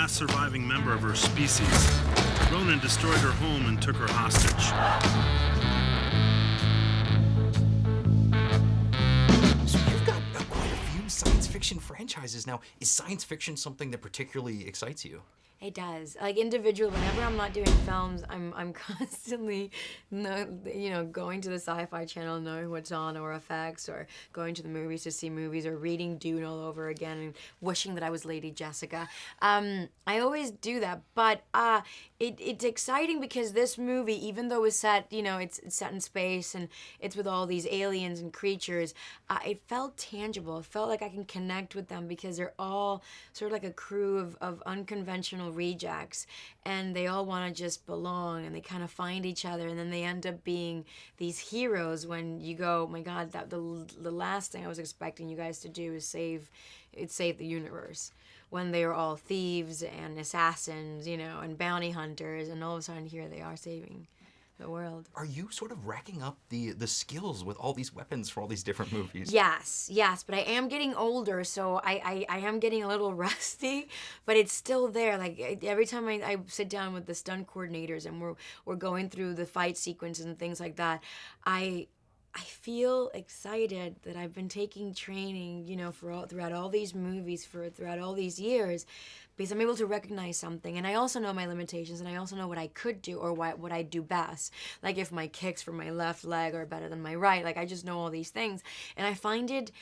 last surviving member of her species. Ronan destroyed her home and took her hostage. So you've got quite a few science fiction franchises now. Is science fiction something that particularly excites you? It does. Like individually, whenever I'm not doing films, I'm constantly, going to the Sci-Fi Channel, knowing what's on, or FX, or going to the movies to see movies, or reading Dune all over again, and wishing that I was Lady Jessica. I always do that, but it's exciting because this movie, even though it's set, it's set in space and it's with all these aliens and creatures, it felt tangible. It felt like I can connect with them because they're all sort of like a crew of unconventional rejects, and they all want to just belong, and they kind of find each other, and then they end up being these heroes when you go, oh my God, that the last thing I was expecting you guys to do is save the universe, when they are all thieves and assassins, and bounty hunters, and all of a sudden here they are saving the world. Are you sort of racking up the skills with all these weapons for all these different movies? Yes, but I am getting older, so I am getting a little rusty, but it's still there. Like every time I sit down with the stunt coordinators and we're going through the fight sequences and things like that, I feel excited that I've been taking training, throughout all these movies, throughout all these years, because I'm able to recognize something, and I also know my limitations, and I also know what I could do or what I do best. Like if my kicks from my left leg are better than my right, like I just know all these things, and I find it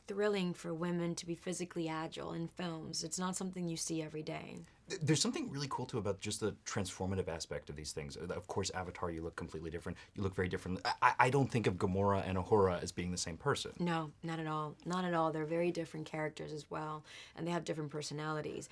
thrilling for women to be physically agile in films. It's not something you see every day. There's something really cool, too, about just the transformative aspect of these things. Of course, Avatar, you look completely different. You look very different. I don't think of Gamora and Ahura as being the same person. No, not at all. Not at all. They're very different characters as well, and they have different personalities.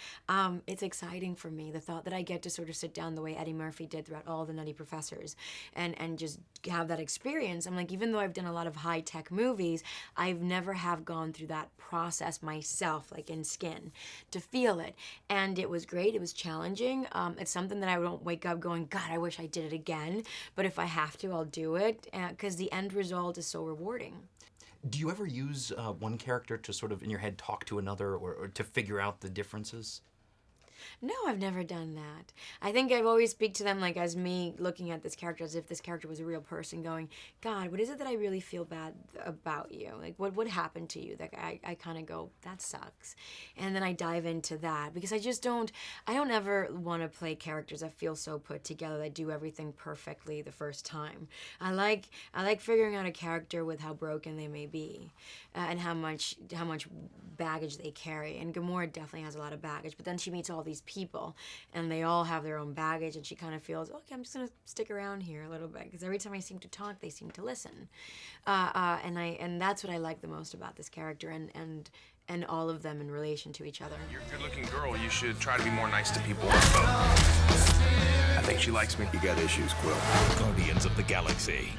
It's exciting for me, the thought that I get to sort of sit down the way Eddie Murphy did throughout all the Nutty Professors and just have that experience. I'm like, even though I've done a lot of high-tech movies, I've never have gone through that process myself, like in skin, to feel it. And it was great. It was challenging. It's something that I don't wake up going, God, I wish I did it again. But if I have to, I'll do it, because the end result is so rewarding. Do you ever use one character to sort of, in your head, talk to another or to figure out the differences? No, I've never done that. I think I've always speak to them like as me looking at this character as if this character was a real person going, God, what is it that I really feel bad about you? Like, what happened to you? That I kind of go, that sucks. And then I dive into that because I don't ever want to play characters that feel so put together, that do everything perfectly the first time. I like figuring out a character with how broken they may be and how much baggage they carry. And Gamora definitely has a lot of baggage, but then she meets all these people and they all have their own baggage, and she kind of feels, okay, I'm just gonna stick around here a little bit because every time I seem to talk, they seem to listen, and that's what I like the most about this character and all of them in relation to each other. You're a good-looking girl. You should try to be more nice to people. I think she likes me. You got issues, Quill. Guardians of the Galaxy.